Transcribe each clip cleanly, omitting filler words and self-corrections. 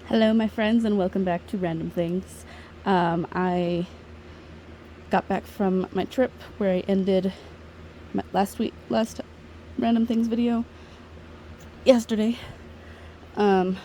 Hello, my friends, and welcome back to Random Things. I got back from my trip where I ended my last Random Things video yesterday. My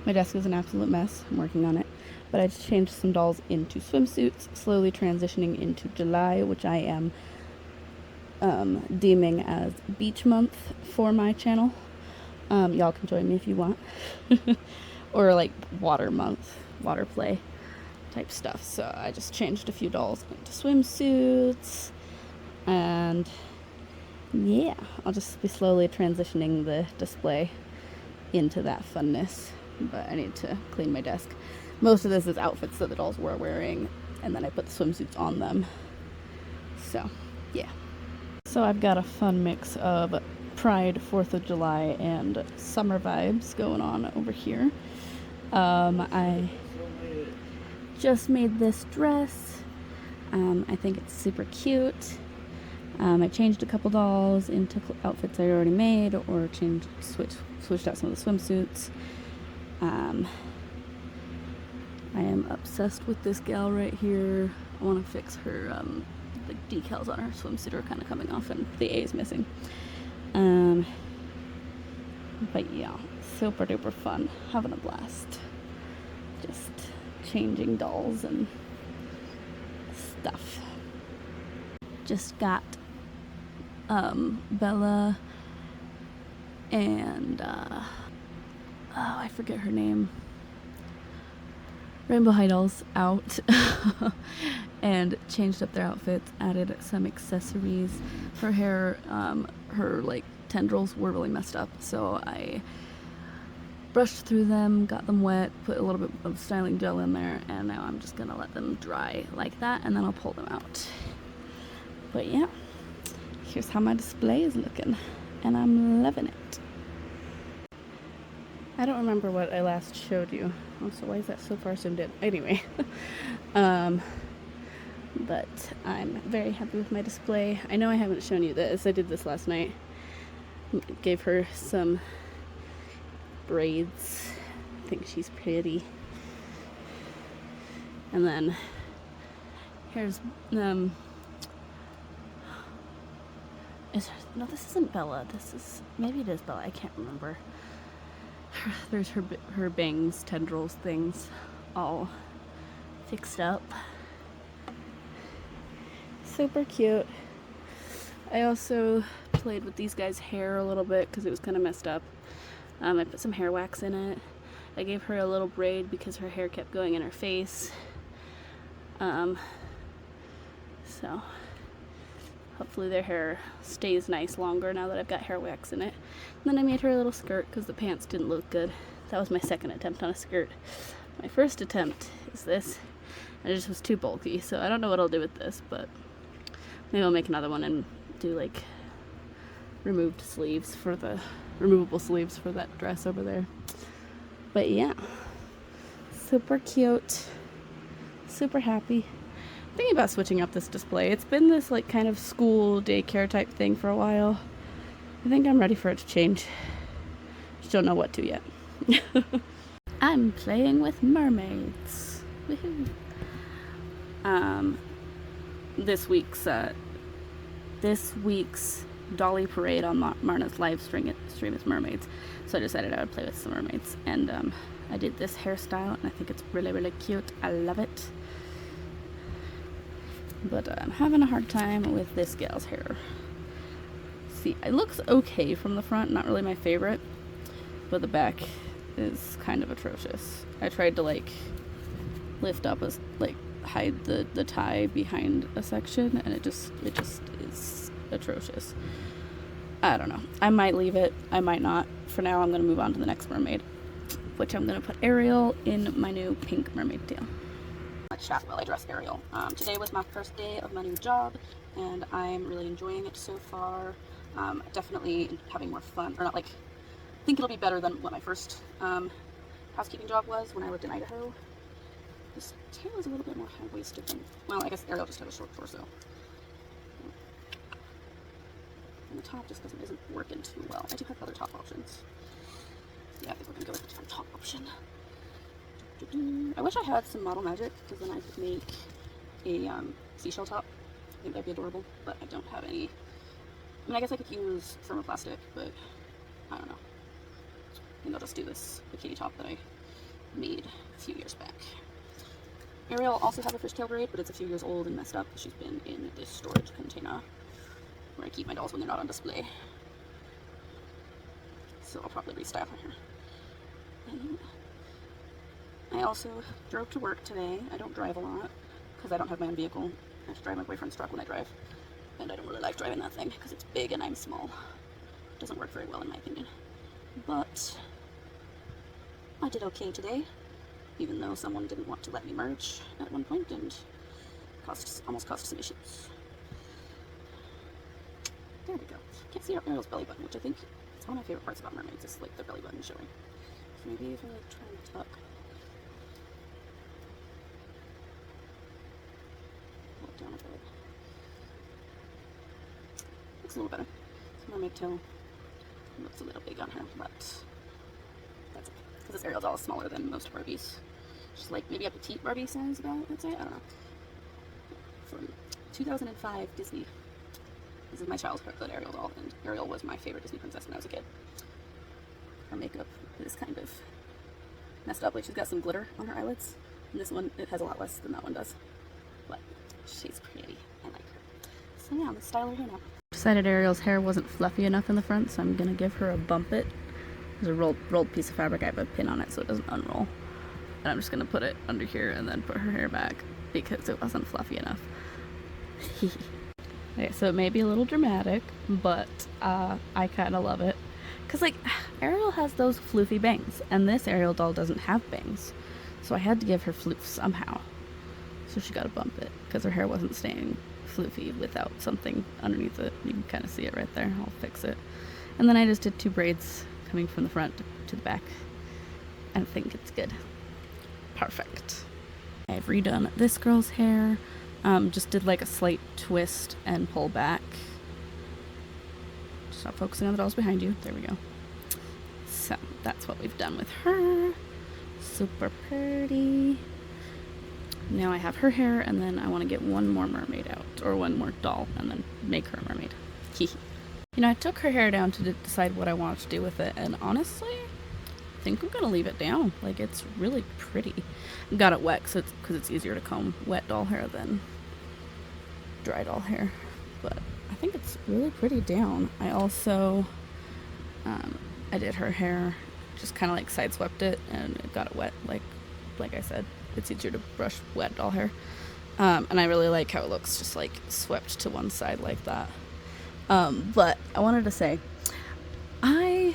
desk is an absolute mess. I'm working on it, but I just changed some dolls into swimsuits, slowly transitioning into July, which I am deeming as beach month for my channel. Y'all can join me if you want. Or like water month, water play type stuff. So I just changed a few dolls into swimsuits, and yeah, I'll just be slowly transitioning the display into that funness. But I need to clean my desk. Most of this is outfits that the dolls were wearing, and then I put the swimsuits on them. So yeah. So I've got a fun mix of Pride, 4th of July, and summer vibes going on over here. I just made this dress. I think it's super cute. I changed a couple dolls into outfits I already made, or switched out some of the swimsuits. I am obsessed with this gal right here. I want to fix her, the decals on her swimsuit are kind of coming off and the A is missing. But yeah, super duper fun, having a blast. Just changing dolls and stuff. Just got Bella and I forget her name. Rainbow High dolls out and changed up their outfits, added some accessories. Her hair, her like tendrils were really messed up, so I brushed through them, got them wet, put a little bit of styling gel in there, and now I'm just gonna let them dry like that, and then I'll pull them out. But yeah, here's how my display is looking, and I'm loving it. I don't remember what I last showed you. Oh, so why is that so far zoomed in? Anyway, but I'm very happy with my display. I know I haven't shown you this. I did this last night. Gave her some braids. I think she's pretty. And then here's no, this isn't Bella. Maybe it is Bella. I can't remember. There's her bangs, tendrils, things all fixed up. Super cute. I also played with these guys' hair a little bit because it was kind of messed up. I put some hair wax in it. I gave her a little braid because her hair kept going in her face. So hopefully their hair stays nice longer now that I've got hair wax in it. And then I made her a little skirt because the pants didn't look good. That was my second attempt on a skirt. My first attempt is this, and it just was too bulky, so I don't know what I'll do with this, but maybe I'll make another one and do like removable sleeves for that dress over there. But yeah, super cute, super happy. Thinking about switching up this display. It's been this like kind of school daycare type thing for a while. I think I'm ready for it to change. Just don't know what to yet. I'm playing with mermaids. Woohoo. This week's Dolly Parade on Marna's live stream is mermaids, so I decided I would play with some mermaids, and I did this hairstyle, and I think it's really, really cute. I love it, but I'm having a hard time with this gal's hair. See, it looks okay from the front, not really my favorite, but the back is kind of atrocious. I tried to like lift up hide the tie behind a section, and it just is atrocious. I don't know. I might leave it. I might not. For now, I'm going to move on to the next mermaid, which I'm going to put Ariel in my new pink mermaid tail. Let's chat while I dress Ariel. Today was my first day of my new job, and I'm really enjoying it so far. Definitely having more fun, or not like, I think it'll be better than what my first housekeeping job was when I lived in Idaho. This tail is a little bit more high-waisted than, well, I guess Ariel just had a short torso. And the top just isn't working too well. I do have other top options. Yeah, I think we're gonna go with the top option. I wish I had some model magic, because then I could make a seashell top. I think that'd be adorable, but I don't have any. I mean, I guess I could use thermoplastic, but I don't know. I think I'll just do this bikini top that I made a few years back. Ariel also has a fishtail braid, but it's a few years old and messed up. She's been in this storage container where I keep my dolls when they're not on display. So I'll probably restyle her hair. And I also drove to work today. I don't drive a lot because I don't have my own vehicle. I have to drive my boyfriend's truck when I drive. And I don't really like driving that thing because it's big and I'm small. It doesn't work very well in my opinion. But I did okay today, even though someone didn't want to let me merge at one point and almost caused some issues. There we go. Can't see Ariel's belly button, which I think is one of my favorite parts about mermaids, is like their belly button showing. So maybe if I like try and tuck it down a bit. Looks a little better. This mermaid tail looks a little big on her, but that's okay. Because this Ariel doll is smaller than most Barbies. She's like maybe a petite Barbie size about, I'd say. I don't know. From 2005 Disney. This is my childhood Ariel doll, and Ariel was my favorite Disney princess when I was a kid. Her makeup is kind of messed up. Like, she's got some glitter on her eyelids. And this one, it has a lot less than that one does. But she's pretty. I like her. So yeah, I'm gonna style her hair now. Decided Ariel's hair wasn't fluffy enough in the front, so I'm gonna give her a bump it. There's a rolled piece of fabric. I have a pin on it so it doesn't unroll. And I'm just gonna put it under here and then put her hair back because it wasn't fluffy enough. Okay, so it may be a little dramatic, but I kind of love it. Because, like, Ariel has those floofy bangs, and this Ariel doll doesn't have bangs. So I had to give her floof somehow. So she got to bump it, because her hair wasn't staying floofy without something underneath it. You can kind of see it right there. I'll fix it. And then I just did 2 braids coming from the front to the back. I think it's good. Perfect. I've redone this girl's hair. Just did like a slight twist and pull back. Stop focusing on the dolls behind you. There we go. So that's what we've done with her. Super pretty. Now I have her hair, and then I want to get one more mermaid out, or one more doll, and then make her a mermaid. You know, I took her hair down to decide what I wanted to do with it, and honestly, I think I'm gonna leave it down. Like, it's really pretty. Got it wet because it's easier to comb wet doll hair than dry doll hair, but I think it's really pretty down. I also I did her hair, just kind of like sideswept it, and it got it wet. Like I said, it's easier to brush wet doll hair, and I really like how it looks just like swept to one side like that. But I wanted to say, I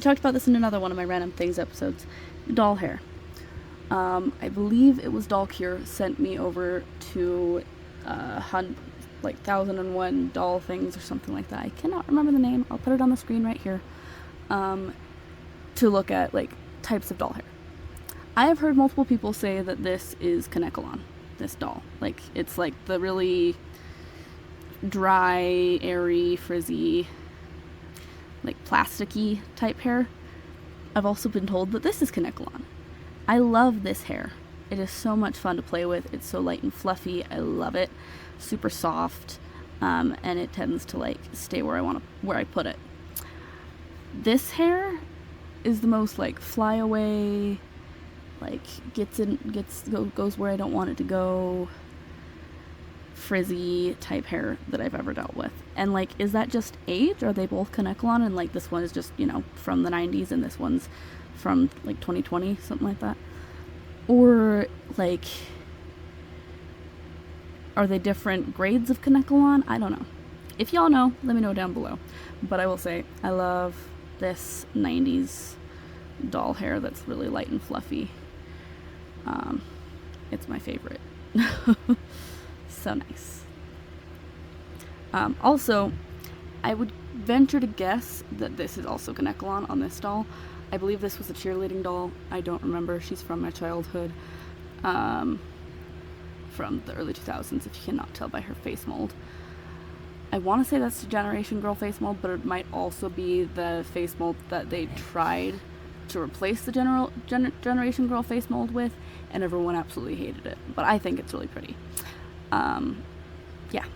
talked about this in another one of my Random Things episodes. Doll hair. I believe it was Doll Cure sent me over to 1001 doll things or something like that. I cannot remember the name. I'll put it on the screen right here. To look at like types of doll hair. I have heard multiple people say that this is Kanekalon, this doll. Like, it's like the really dry, airy, frizzy, like plasticky type hair. I've also been told that this is Kanekalon. I love this hair. It is so much fun to play with. It's so light and fluffy. I love it. Super soft, and it tends to like stay where I put it. This hair is the most like fly away, like goes where I don't want it to go, frizzy type hair that I've ever dealt with. And like, is that just age? Are they both Kanekalon, and like this one is just, you know, from the 90s and this one's from like 2020, something like that? Or like, are they different grades of Kanekalon? I don't know. If y'all know, let me know down below. But I will say, I love this 90s doll hair that's really light and fluffy. It's my favorite. So nice. Also, I would venture to guess that this is also Kanekalon on this doll. I believe this was a cheerleading doll. I don't remember. She's from my childhood. From the early 2000s, if you cannot tell by her face mold. I want to say that's the Generation Girl face mold, but it might also be the face mold that they tried to replace the Generation Girl face mold with, and everyone absolutely hated it. But I think it's really pretty. Yeah.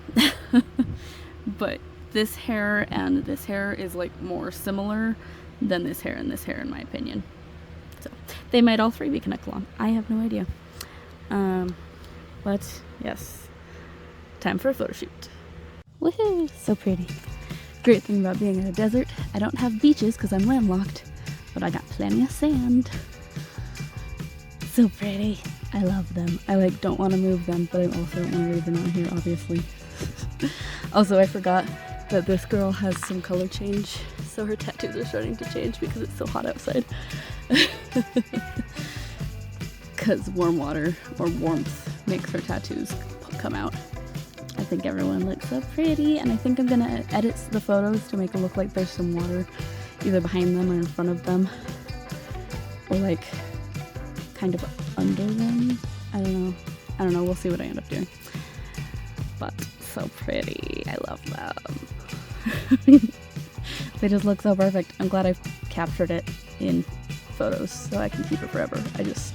But this hair and this hair is like more similar than this hair and this hair, in my opinion. So they might all three be connect along. I have no idea. But yes, time for a photo shoot. Woohoo! So pretty. Great thing about being in a desert, I don't have beaches because I'm landlocked, but I got plenty of sand. So pretty. I love them. I like don't want to move them, but I also don't want to leave them out here, obviously. Also, I forgot that this girl has some color change, so her tattoos are starting to change because it's so hot outside. Because warm water or warmth makes her tattoos come out. I think everyone looks so pretty, and I think I'm gonna edit the photos to make it look like there's some water either behind them or in front of them, or like kind of under them. I don't know, we'll see what I end up doing. But so pretty. I love them. They just look so perfect. I'm glad I've captured it in photos so I can keep it forever. I love it.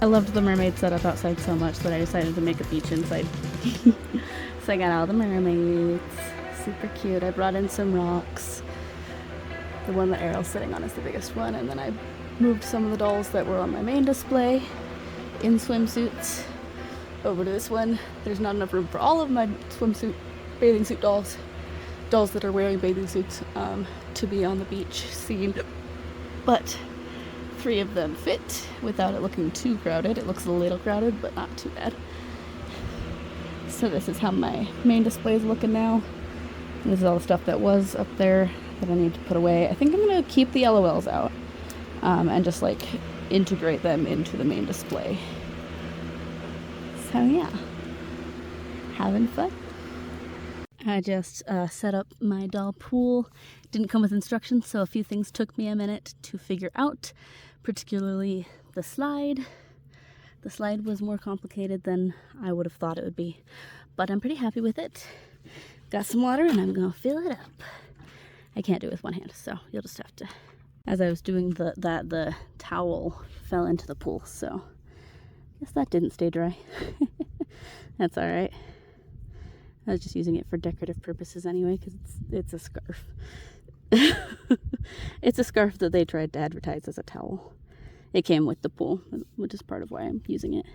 I loved the mermaid setup outside so much that I decided to make a beach inside. So I got all the mermaids. Super cute. I brought in some rocks. The one that Ariel's sitting on is the biggest one, and then I moved some of the dolls that were on my main display in swimsuits over to this one. There's not enough room for all of my bathing suit dolls that are wearing bathing suits to be on the beach scene, but 3 of them fit without it looking too crowded. It looks a little crowded, but not too bad. So this is how my main display is looking now. This is all the stuff that was up there that I need to put away. I think I'm gonna keep the LOLs out and just like integrate them into the main display. So yeah, having fun. I just set up my doll pool. Didn't come with instructions, so a few things took me a minute to figure out, particularly the slide. The slide was more complicated than I would have thought it would be, but I'm pretty happy with it. Got some water and I'm gonna fill it up. I can't do it with one hand, so you'll just have to. As I was doing the towel fell into the pool, so I guess that didn't stay dry. That's all right. I was just using it for decorative purposes anyway, because it's a scarf. It's a scarf that they tried to advertise as a towel. It came with the pool, which is part of why I'm using it.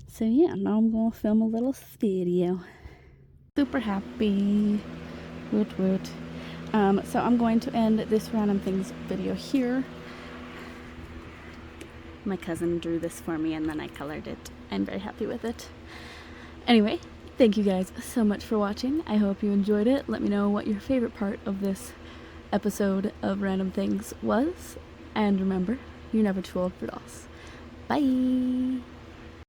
So yeah, now I'm going to film a little video. Super happy. Woot woot. So I'm going to end this Random Things video here. My cousin drew this for me and then I colored it. I'm very happy with it. Anyway, thank you guys so much for watching. I hope you enjoyed it. Let me know what your favorite part of this episode of Random Things was. And remember, you're never too old for dolls. Bye!